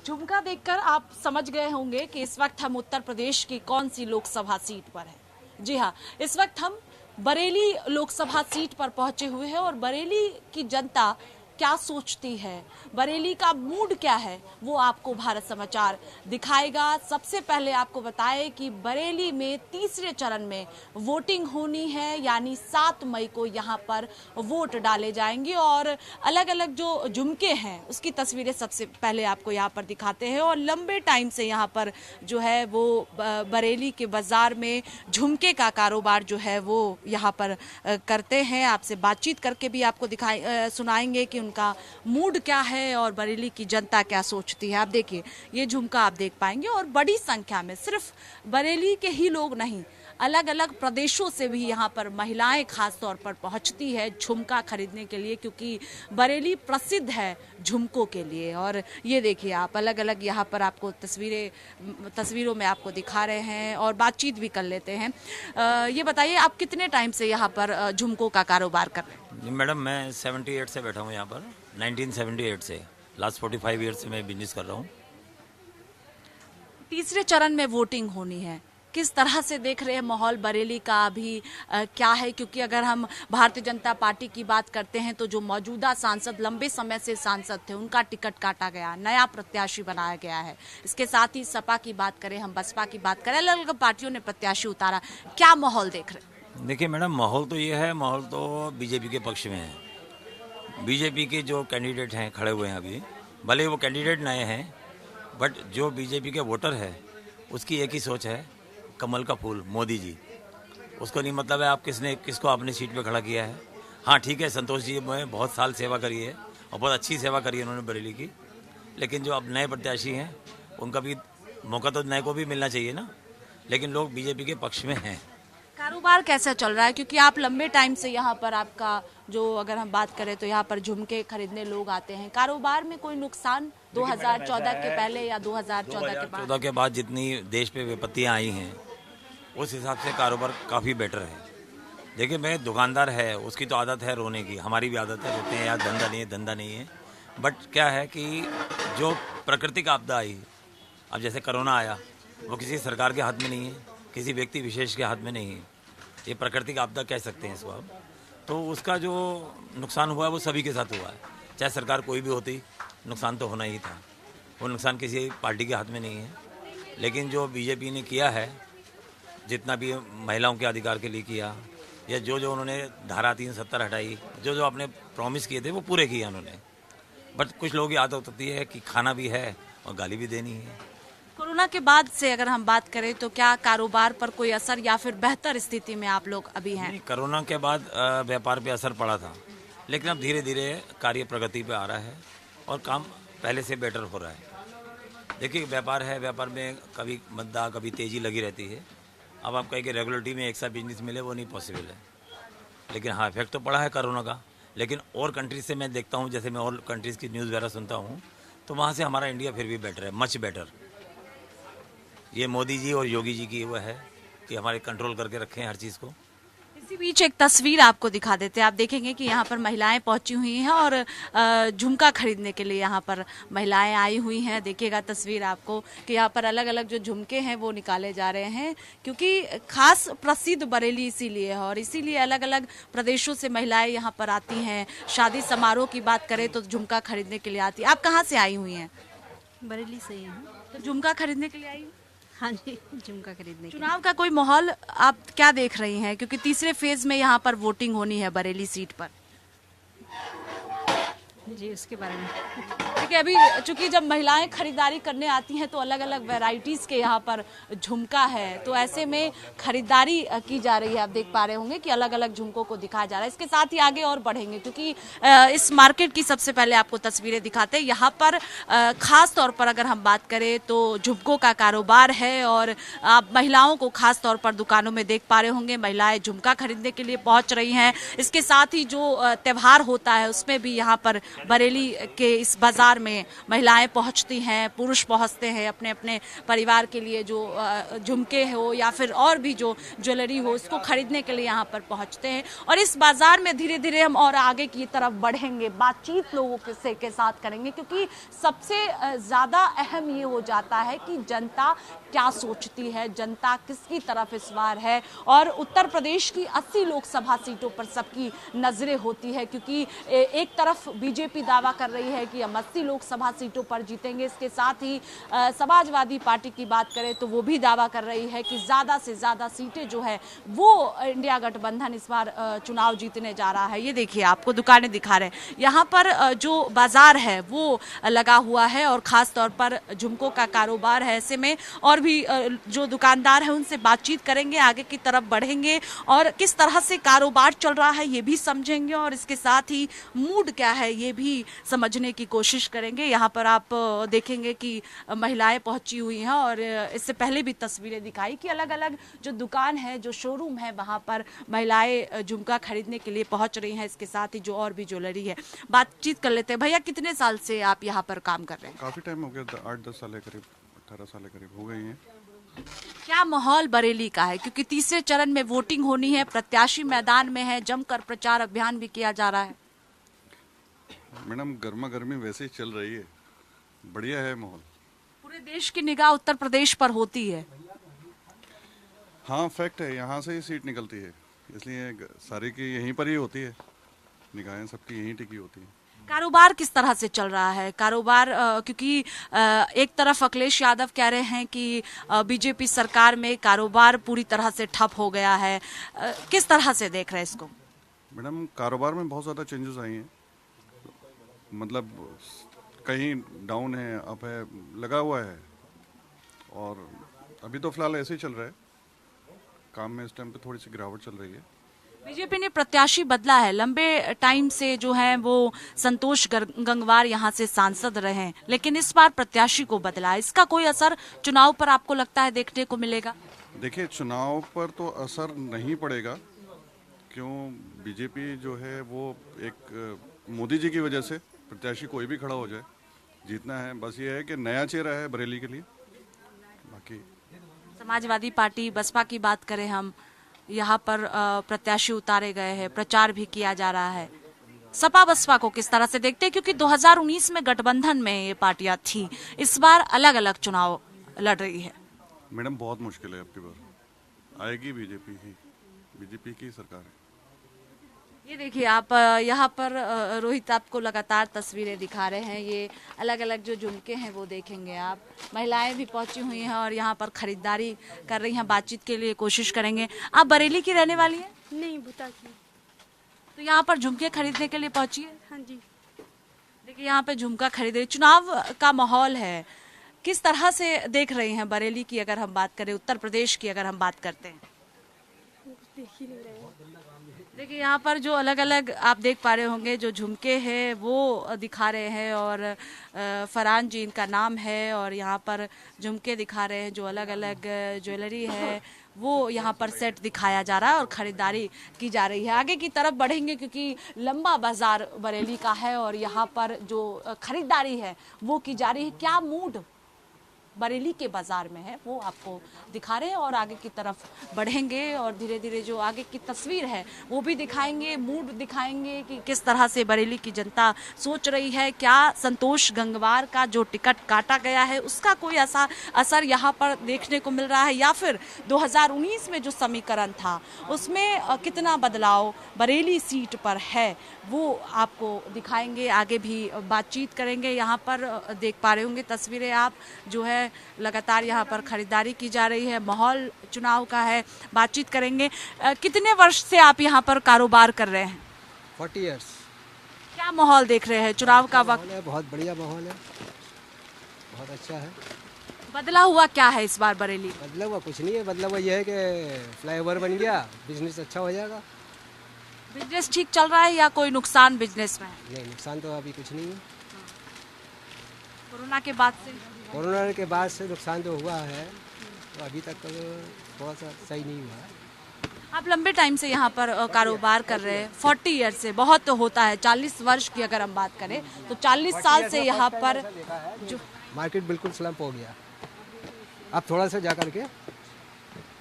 झुमका देखकर आप समझ गए होंगे कि इस वक्त हम उत्तर प्रदेश की कौन सी लोकसभा सीट पर हैं। जी हाँ, इस वक्त हम बरेली लोकसभा सीट पर पहुंचे हुए हैं और बरेली की जनता क्या सोचती है, बरेली का मूड क्या है, वो आपको भारत समाचार दिखाएगा। सबसे पहले आपको बताएं कि बरेली में तीसरे चरण में वोटिंग होनी है, यानी 7 मई को यहाँ पर वोट डाले जाएंगे और अलग अलग जो झुमके हैं उसकी तस्वीरें सबसे पहले आपको यहाँ पर दिखाते हैं। और लंबे टाइम से यहाँ पर जो है वो बरेली के बाजार में झुमके का कारोबार जो है वो यहाँ पर करते हैं। आपसे बातचीत करके भी आपको सुनाएंगे कि उनका मूड क्या है और बरेली की जनता क्या सोचती है। आप देखिए, ये झुमका आप देख पाएंगे और बड़ी संख्या में सिर्फ बरेली के ही लोग नहीं, अलग अलग प्रदेशों से भी यहाँ पर महिलाएं खास तौर पर पहुंचती है झुमका खरीदने के लिए, क्योंकि बरेली प्रसिद्ध है झुमकों के लिए। और ये देखिए, आप अलग अलग यहाँ पर आपको तस्वीरों में आपको दिखा रहे हैं और बातचीत भी कर लेते हैं। ये बताइए, आप कितने टाइम से यहाँ पर झुमकों का कारोबार कर रहे हैं? जी मैडम, मैं 78 से बैठा हूँ यहाँ पर, 1978 से। लास्ट 45 ईयर से मैं बिजनेस कर रहा हूँ। तीसरे चरण में वोटिंग होनी है, किस तरह से देख रहे हैं माहौल बरेली का अभी क्या है? क्योंकि अगर हम भारतीय जनता पार्टी की बात करते हैं तो जो मौजूदा सांसद लंबे समय से सांसद थे उनका टिकट काटा गया, नया प्रत्याशी बनाया गया है। इसके साथ ही सपा की बात करें, हम बसपा की बात करें, अलग अलग पार्टियों ने प्रत्याशी उतारा। क्या माहौल देख रहे हैं? देखिए मैडम, माहौल तो ये है, माहौल तो बीजेपी के पक्ष में है। बीजेपी के जो कैंडिडेट हैं खड़े हुए हैं अभी, भले वो कैंडिडेट नए हैं, बट जो बीजेपी के वोटर है उसकी एक ही सोच है, कमल का फूल मोदी जी। उसको नहीं मतलब है आप किसको आपने सीट पे खड़ा किया है। हाँ ठीक है, संतोष जी ने बहुत साल सेवा करी है और बहुत अच्छी सेवा करी है उन्होंने बरेली की, लेकिन जो अब नए प्रत्याशी हैं उनका भी मौका तो नए को भी मिलना चाहिए ना। लेकिन लोग बीजेपी के पक्ष में हैं। कारोबार कैसा चल रहा है? क्योंकि आप लंबे टाइम से यहाँ पर, आपका जो अगर हम बात करें तो यहाँ पर झुमके खरीदने लोग आते हैं, कारोबार में कोई नुकसान 2014 के पहले या 2014 के बाद जितनी देश पे विपत्तियाँ आई हैं उस हिसाब से कारोबार काफ़ी बेटर है। देखिए, मैं दुकानदार है, उसकी तो आदत है रोने की, हमारी भी आदत है, रोते हैं यार धंधा नहीं है धंधा नहीं है। बट क्या है कि जो प्राकृतिक आपदा आई, अब जैसे कोरोना आया, वो किसी सरकार के हाथ में नहीं है, किसी व्यक्ति विशेष के हाथ में नहीं है। ये प्राकृतिक आपदा कह सकते हैं इसको आप। तो उसका जो नुकसान हुआ है वो सभी के साथ हुआ है, चाहे सरकार कोई भी होती, नुकसान तो होना ही था। वो नुकसान किसी पार्टी के हाथ में नहीं है। लेकिन जो बीजेपी ने किया है, जितना भी महिलाओं के अधिकार के लिए किया, या जो उन्होंने धारा 370 हटाई, जो आपने प्रॉमिस किए थे वो पूरे किए उन्होंने। बट कुछ लोगों की आदत होती है कि खाना भी है और गाली भी देनी है। कोरोना के बाद से अगर हम बात करें तो क्या कारोबार पर कोई असर या फिर बेहतर स्थिति में आप लोग अभी हैं? कोरोना के बाद व्यापार पे असर पड़ा था, लेकिन अब धीरे धीरे कार्य प्रगति पे आ रहा है और काम पहले से बेटर हो रहा है। देखिए, व्यापार है, व्यापार में कभी मंदा कभी तेज़ी लगी रहती है। अब आप कहें कि रेगुलरिटी में एक साथ बिजनेस मिले, वो नहीं पॉसिबल है। लेकिन हाँ, इफेक्ट तो पड़ा है कोरोना का। लेकिन और कंट्रीज से मैं देखता हूँ, जैसे मैं और कंट्रीज़ की न्यूज़ वगैरह सुनता हूँ, तो वहाँ से हमारा इंडिया फिर भी बेटर है, मच बेटर। ये मोदी जी और योगी जी की वो है कि हमारे कंट्रोल करके रखे हैं हर चीज़ को। इसी बीच एक तस्वीर आपको दिखा देते हैं। आप देखेंगे कि यहाँ पर महिलाएं पहुंची हुई हैं और झुमका खरीदने के लिए यहाँ पर महिलाएं आई हुई हैं। देखिएगा तस्वीर आपको कि यहाँ पर अलग अलग जो झुमके हैं वो निकाले जा रहे हैं, क्योंकि खास प्रसिद्ध बरेली इसीलिए है और इसीलिए अलग अलग प्रदेशों से महिलाएं यहाँ पर आती हैं। शादी समारोह की बात करें तो झुमका खरीदने के लिए आती है। आप कहाँ से आई हुई हैं? बरेली से ही हूँ। तो झुमका खरीदने के लिए आई? हाँ जी, झुमका खरीदने के चुनाव का कोई माहौल आप क्या देख रही हैं? क्योंकि तीसरे फेज में यहाँ पर वोटिंग होनी है बरेली सीट पर। जी, उसके बारे में देखिए, अभी चूंकि जब महिलाएं खरीदारी करने आती हैं तो अलग अलग वैरायटीज के यहाँ पर झुमका है, तो ऐसे में खरीदारी की जा रही है। आप देख पा रहे होंगे कि अलग अलग झुमकों को दिखाया जा रहा है। इसके साथ ही आगे और बढ़ेंगे, क्योंकि इस मार्केट की सबसे पहले आपको तस्वीरें दिखाते हैं। यहाँ पर खास तौर पर अगर हम बात करें तो झुमकों का कारोबार है और आप महिलाओं को खास तौर पर दुकानों में देख पा रहे होंगे, महिलाएं झुमका खरीदने के लिए पहुंच रही हैं। इसके साथ ही जो त्यौहार होता है उसमें भी यहाँ पर बरेली के इस बाजार में महिलाएं पहुंचती हैं, पुरुष पहुंचते हैं अपने अपने परिवार के लिए, जो झुमके हो या फिर और भी जो ज्वेलरी हो उसको खरीदने के लिए यहाँ पर पहुंचते हैं। और इस बाजार में धीरे धीरे हम और आगे की तरफ बढ़ेंगे, बातचीत लोगों के साथ करेंगे, क्योंकि सबसे ज़्यादा अहम ये हो जाता है कि जनता क्या सोचती है, जनता किसकी तरफ इस बार है। और उत्तर प्रदेश की 80 लोकसभा सीटों पर सबकी नजरें होती है, क्योंकि एक तरफ बीजेपी दावा कर रही है कि हम 80 लोकसभा सीटों पर जीतेंगे। इसके साथ ही समाजवादी पार्टी की बात करें तो वो भी दावा कर रही है कि ज़्यादा से ज़्यादा सीटें जो है वो इंडिया गठबंधन इस बार चुनाव जीतने जा रहा है। ये देखिए, आपको दुकानें दिखा रहे हैं, यहाँ पर जो बाजार है वो लगा हुआ है और ख़ास तौर पर झुमकों का कारोबार है। ऐसे में और भी जो दुकानदार है उनसे बातचीत करेंगे, आगे की तरफ बढ़ेंगे और किस तरह से कारोबार चल रहा है ये भी समझेंगे और इसके साथ ही मूड क्या है ये भी समझने की कोशिश करेंगे। यहाँ पर आप देखेंगे कि महिलाएं पहुंची हुई हैं और इससे पहले भी तस्वीरें दिखाई कि अलग अलग जो दुकान है, जो शोरूम है, वहाँ पर महिलाएं झुमका खरीदने के लिए पहुंच रही हैं। इसके साथ ही जो और भी ज्वेलरी है, बातचीत कर लेते हैं। भैया, कितने साल से आप यहाँ पर काम कर रहे हैं? काफ़ी टाइम हो गया, 8-10 साल करीब, 18 साल करीब हो गए हैं। क्या माहौल बरेली का है, क्योंकि तीसरे चरण में वोटिंग होनी है, प्रत्याशी मैदान में है, जमकर प्रचार अभियान भी किया जा रहा है? मैडम, गर्मा गर्मी वैसे ही चल रही है, बढ़िया है माहौल। पूरे देश की निगाह उत्तर प्रदेश पर होती है। हाँ, फैक्ट है, यहाँ से ही सीट निकलती है, इसलिए सारी की यहीं पर ही होती है, निगाहें सबकी यहीं टिकी होती है। कारोबार किस तरह से चल रहा है? कारोबार क्योंकि एक तरफ अखिलेश यादव कह रहे हैं कि बीजेपी सरकार में कारोबार पूरी तरह से ठप हो गया है, किस तरह से देख रहे हैं इसको? मैडम, कारोबार में बहुत ज़्यादा चेंजेस आई हैं, मतलब कहीं डाउन है, अप है, लगा हुआ है। और अभी तो फिलहाल ऐसे ही चल रहा है, काम में इस टाइम पे थोड़ी सी गिरावट चल रही है। बीजेपी ने प्रत्याशी बदला है, लंबे टाइम से जो है वो संतोष गंगवार यहाँ से सांसद रहे हैं, लेकिन इस बार प्रत्याशी को बदला है। इसका कोई असर चुनाव पर आपको लगता है देखने को मिलेगा? देखिए, चुनाव पर तो असर नहीं पड़ेगा, क्यों? बीजेपी जो है वो एक मोदी जी की वजह से, प्रत्याशी कोई भी खड़ा हो जाए, जीतना है। बस ये है कि नया चेहरा है बरेली के लिए। बाकी समाजवादी पार्टी, बसपा की बात करें हम, यहाँ पर प्रत्याशी उतारे गए हैं, प्रचार भी किया जा रहा है। सपा बसपा को किस तरह से देखते हैं, क्योंकि 2019 में गठबंधन में ये पार्टियां थी, इस बार अलग अलग चुनाव लड़ रही है? मैडम, बहुत मुश्किल है, अब की बार आएगी बीजेपी की सरकार है। ये देखिए, आप यहाँ पर रोहित आपको लगातार तस्वीरें दिखा रहे हैं, ये अलग अलग जो झुमके हैं वो देखेंगे आप। महिलाएं भी पहुंची हुई हैं और यहाँ पर खरीदारी कर रही हैं, बातचीत के लिए कोशिश करेंगे। आप बरेली की रहने वाली हैं? नहीं, भूता की। तो यहाँ पर झुमके खरीदने के लिए पहुंची है? हाँ जी। देखिए, यहाँ पे झुमका खरीद रही। चुनाव का माहौल है, किस तरह से देख रही हैं बरेली की अगर हम बात करें, उत्तर प्रदेश की अगर हम बात करते हैं? देख ही नहीं रहे। देखिए, यहाँ पर जो अलग अलग आप देख पा रहे होंगे जो झुमके हैं वो दिखा रहे हैं और फरहान जी इनका नाम है, और यहाँ पर झुमके दिखा रहे हैं, जो अलग अलग ज्वेलरी है वो यहाँ पर सेट दिखाया जा रहा है और खरीदारी की जा रही है। आगे की तरफ बढ़ेंगे क्योंकि लंबा बाजार बरेली का है और यहाँ पर जो खरीदारी है वो की जा रही है। क्या मूड बरेली के बाजार में है वो आपको दिखा रहे हैं और आगे की तरफ बढ़ेंगे और धीरे धीरे जो आगे की तस्वीर है वो भी दिखाएंगे, मूड दिखाएंगे कि किस तरह से बरेली की जनता सोच रही है। क्या संतोष गंगवार का जो टिकट काटा गया है उसका कोई असर यहाँ पर देखने को मिल रहा है, या फिर 2019 में जो समीकरण था उसमें कितना बदलाव बरेली सीट पर है वो आपको दिखाएंगे। आगे भी बातचीत करेंगे। यहाँ पर देख पा रहे होंगे तस्वीरें आप, जो है लगातार यहाँ पर खरीदारी की जा रही है, माहौल चुनाव का है, बातचीत करेंगे। कितने वर्ष से आप यहाँ पर कारोबार कर रहे हैं? 40 इयर्स। क्या माहौल देख रहे हैं चुनाव का वक्त? है, बहुत बढ़िया माहौल है, बहुत अच्छा है। बदला हुआ क्या है इस बार बरेली? बदला हुआ कुछ नहीं है, बदला हुआ यह है कि फ्लाईओवर बन गया, बिजनेस अच्छा हो जाएगा। बिजनेस ठीक चल रहा है या कोई नुकसान बिजनेस में है? नहीं, नुकसान तो अभी कुछ नहीं है। कोरोना के बाद से? कोरोना के बाद से नुकसान जो हुआ है तो अभी तक तो थोड़ा सा सही नहीं हुआ है। आप लंबे टाइम से यहाँ पर कारोबार कर रहे हैं, 40 ईयर से, बहुत होता है 40 वर्ष की अगर हम बात करें तो 40 साल से यहाँ पर जो मार्केट बिल्कुल स्लम्प हो गया। अब थोड़ा सा जा करके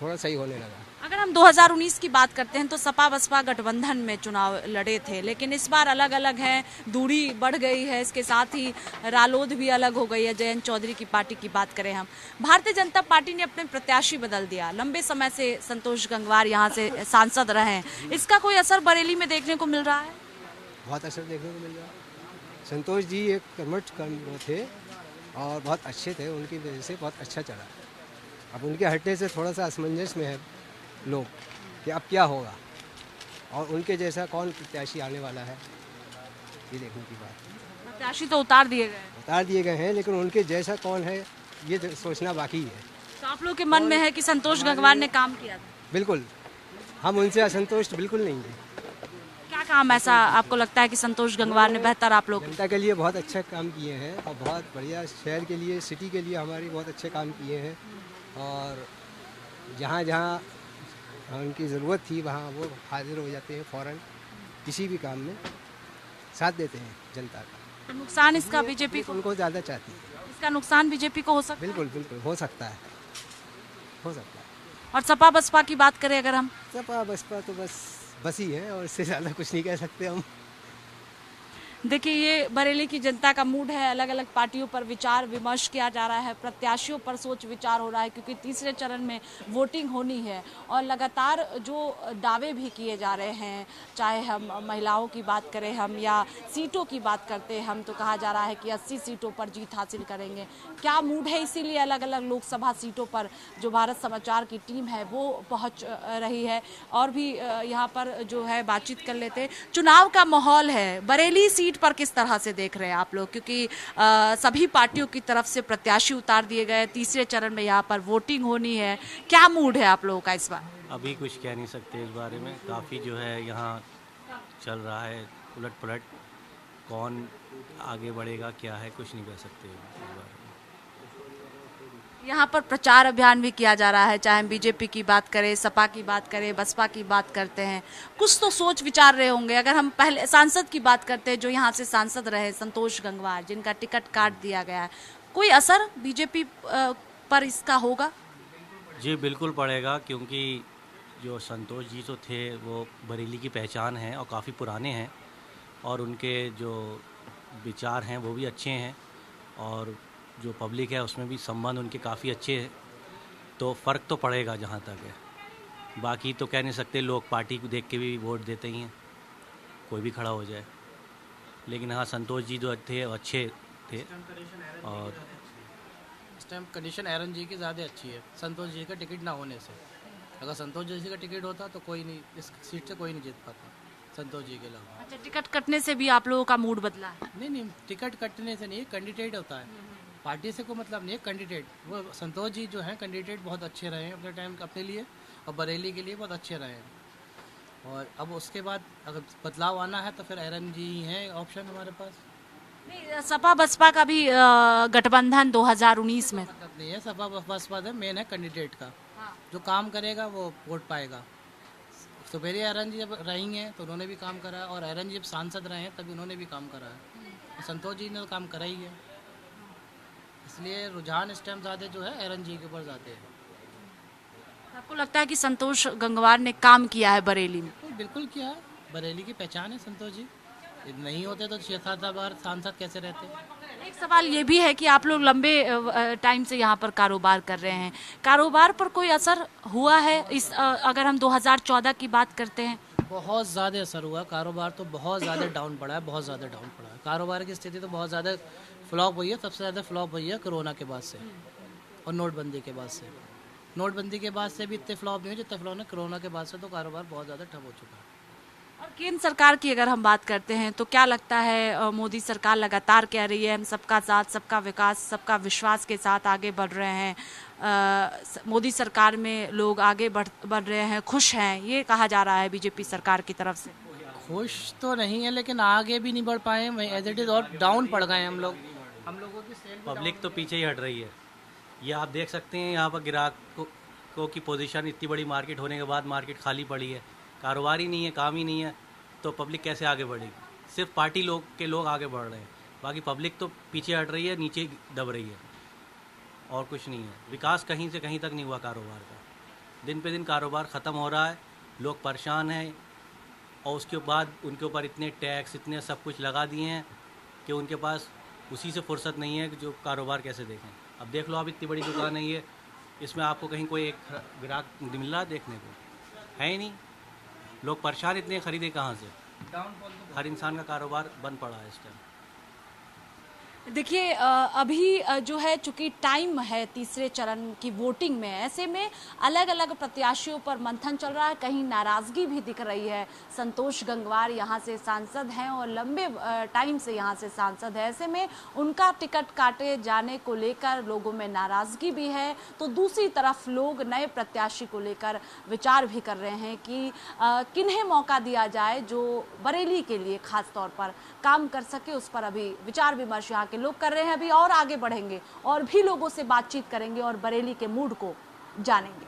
थोड़ा सही होने लगा। अगर हम 2019 की बात करते हैं तो सपा बसपा गठबंधन में चुनाव लड़े थे, लेकिन इस बार अलग अलग है, दूरी बढ़ गई है, इसके साथ ही रालोद भी अलग हो गई है। जयंत चौधरी की पार्टी की बात करें हम, भारतीय जनता पार्टी ने अपने प्रत्याशी बदल दिया। लंबे समय से संतोष गंगवार यहाँ से सांसद रहे हैं, इसका कोई असर बरेली में देखने को मिल रहा है? बहुत असर देखने को मिल रहा है। संतोष जी एक कर्मठ वो थे और बहुत अच्छे थे, उनकी वजह से बहुत अच्छा चला। अब उनके हटने से थोड़ा सा असमंजस में है लोग कि अब क्या होगा, और उनके जैसा कौन प्रत्याशी आने वाला है, ये देखने की बात है। प्रत्याशी तो उतार दिए गए हैं, लेकिन उनके जैसा कौन है ये सोचना बाकी है। तो आप लोग के मन में है कि संतोष गंगवार ने काम किया था? बिल्कुल, हम उनसे असंतुष्ट बिल्कुल नहीं हैं। क्या काम ऐसा आपको लगता है कि संतोष गंगवार ने बेहतर आप लोग? जनता के लिए बहुत अच्छा काम किए हैं और बहुत बढ़िया, शहर के लिए, सिटी के लिए हमारी बहुत अच्छे काम किए हैं, और जहाँ जहाँ उनकी ज़रूरत थी वहाँ वो हाजिर हो जाते हैं फ़ौरन, किसी भी काम में साथ देते हैं जनता का। तो नुकसान इसका बीजेपी को? उनको ज़्यादा चाहती है। इसका नुकसान बीजेपी को हो सकता है? बिल्कुल बिल्कुल हो सकता है, हो सकता है। और सपा बसपा की बात करें अगर हम? सपा बसपा तो बस ही है, और इससे ज़्यादा कुछ नहीं कह सकते हम। देखिए, ये बरेली की जनता का मूड है। अलग अलग पार्टियों पर विचार विमर्श किया जा रहा है, प्रत्याशियों पर सोच विचार हो रहा है, क्योंकि तीसरे चरण में वोटिंग होनी है और लगातार जो दावे भी किए जा रहे हैं, चाहे हम महिलाओं की बात करें हम या सीटों की बात करते हैं हम, तो कहा जा रहा है कि 80 सीटों पर जीत हासिल करेंगे। क्या मूड है? इसीलिए अलग अलग लोकसभा सीटों पर जो भारत समाचार की टीम है वो पहुंच रही है, और भी यहाँ पर जो है बातचीत कर लेते हैं। चुनाव का माहौल है, बरेली सीट पर किस तरह से देख रहे हैं आप लोग? क्योंकि सभी पार्टियों की तरफ से प्रत्याशी उतार दिए गए, तीसरे चरण में यहाँ पर वोटिंग होनी है, क्या मूड है आप लोगों का इस बार? अभी कुछ कह नहीं सकते इस बारे में, काफ़ी जो है यहाँ चल रहा है उलट पलट, कौन आगे बढ़ेगा क्या है कुछ नहीं कह सकते इस बारे में। यहाँ पर प्रचार अभियान भी किया जा रहा है, चाहे हम बीजेपी की बात करें, सपा की बात करें, बसपा की बात करते हैं, कुछ तो सोच विचार रहे होंगे। अगर हम पहले सांसद की बात करते हैं, जो यहाँ से सांसद रहे संतोष गंगवार, जिनका टिकट काट दिया गया है, कोई असर बीजेपी पर इसका होगा? जी बिल्कुल पड़ेगा, क्योंकि जो संतोष जी तो थे वो बरेली की पहचान है और काफ़ी पुराने हैं, और उनके जो विचार हैं वो भी अच्छे हैं, और जो पब्लिक है उसमें भी संबंध उनके काफ़ी अच्छे हैं, तो फ़र्क तो पड़ेगा जहाँ तक है। बाकी तो कह नहीं सकते, लोग पार्टी को देख के भी वोट देते ही हैं, कोई भी खड़ा हो जाए। लेकिन हाँ, संतोष जी जो थे वो अच्छे थे, और इस टाइम कंडीशन एरन जी की ज़्यादा अच्छी है संतोष जी का टिकट ना होने से। अगर संतोष जी का टिकट होता तो कोई नहीं, इस सीट से कोई नहीं जीत पाता संतोष जी के अलावा। अच्छा, टिकट कटने से भी आप लोगों का मूड बदला है? नहीं, टिकट कटने से नहीं, कैंडिडेट होता है, पार्टी से कोई मतलब नहीं है, कैंडिडेट। वो संतोष जी जो हैं कैंडिडेट बहुत अच्छे रहे हैं अपने टाइम अपने लिए, और बरेली के लिए बहुत अच्छे रहे हैं। और अब उसके बाद अगर बदलाव आना है तो फिर एरन जी ही हैं ऑप्शन हमारे पास। नहीं, सपा बसपा का भी गठबंधन 2019 में मतलब नहीं है, सपा बसपा मेन है कैंडिडेट का, जो काम करेगा वो वोट पाएगा। तो पहले एरन जी जब रही हैं तो उन्होंने भी काम करा, और एरन जी जब सांसद रहे हैं तभी उन्होंने भी काम करा है। संतोष जी ने तो काम करा ही है, इसलिए रुझान इस टाइम ज़्यादा जो है एरन जी के ऊपर ज़्यादा है। आपको लगता है कि संतोष गंगवार ने काम किया है बरेली में? तो बिल्कुल किया है, बरेली की पहचान है संतोष जी। नहीं होते तो 6-7 बार सांसद कैसे रहते? एक सवाल ये भी है कि आप लोग लंबे टाइम से यहाँ पर कारोबार कर रहे हैं, कारोबार पर कोई असर हुआ है इस अगर हम 2014 की बात करते हैं? बहुत ज़्यादा असर हुआ, कारोबार तो बहुत ज़्यादा डाउन पड़ा है, बहुत ज़्यादा डाउन पड़ा है। कारोबार की स्थिति तो बहुत ज़्यादा फ्लॉप हुई है, सबसे ज़्यादा फ्लॉप हुई है कोरोना के बाद से और नोटबंदी के बाद से। नोटबंदी के बाद से भी इतने फ्लॉप नहीं हुए जितने फ्लॉप है कोरोना के बाद से, तो कारोबार बहुत ज़्यादा ठप हो चुका है। और केंद्र सरकार की अगर हम बात करते हैं तो क्या लगता है, मोदी सरकार लगातार कह रही है हम सबका साथ, सबका विकास, सबका विश्वास के साथ आगे बढ़ रहे हैं, मोदी सरकार में लोग आगे बढ़ रहे हैं, खुश हैं, ये कहा जा रहा है बीजेपी सरकार की तरफ से? खुश तो नहीं है, लेकिन आगे भी नहीं बढ़ पाए, एज इट इज़ और डाउन पड़ गए हम लोगों की सेल। पब्लिक तो पीछे ही हट रही है, ये आप देख सकते हैं। यहाँ पर ग्राहक को को की पोजीशन, इतनी बड़ी मार्केट होने के बाद मार्केट खाली पड़ी है, कारोबार ही नहीं है, काम ही नहीं है, तो पब्लिक कैसे आगे बढ़ेगी? सिर्फ पार्टी लोग आगे बढ़ रहे हैं, बाकी पब्लिक तो पीछे हट रही है, नीचे दब रही है, और कुछ नहीं है। विकास कहीं से कहीं तक नहीं हुआ कारोबार का। दिन पे दिन कारोबार ख़त्म हो रहा है, लोग परेशान हैं, और उसके बाद उनके ऊपर इतने टैक्स, इतने सब कुछ लगा दिए हैं कि उनके पास उसी से फुर्सत नहीं है कि जो कारोबार कैसे देखें। अब देख लो, आप इतनी बड़ी दुकान है ये, इसमें आपको कहीं कोई एक ग्राहक मिल रहा है देखने को? है ही नहीं। लोग परेशान इतने, खरीदे कहाँ से? हर इंसान का कारोबार बंद पड़ा है इस टाइम। देखिए अभी जो है चूंकि टाइम है तीसरे चरण की वोटिंग में, ऐसे में अलग अलग प्रत्याशियों पर मंथन चल रहा है। कहीं नाराजगी भी दिख रही है। संतोष गंगवार यहाँ से सांसद हैं और लंबे टाइम से यहाँ से सांसद है, ऐसे में उनका टिकट काटे जाने को लेकर लोगों में नाराजगी भी है। तो दूसरी तरफ लोग नए प्रत्याशी को लेकर विचार भी कर रहे हैं कि किन्हें मौका दिया जाए जो बरेली के लिए खास तौर पर काम कर सके। उस पर अभी विचार विमर्श यहाँ के लोग कर रहे हैं। अभी और आगे बढ़ेंगे और भी लोगों से बातचीत करेंगे और बरेली के मूड को जानेंगे।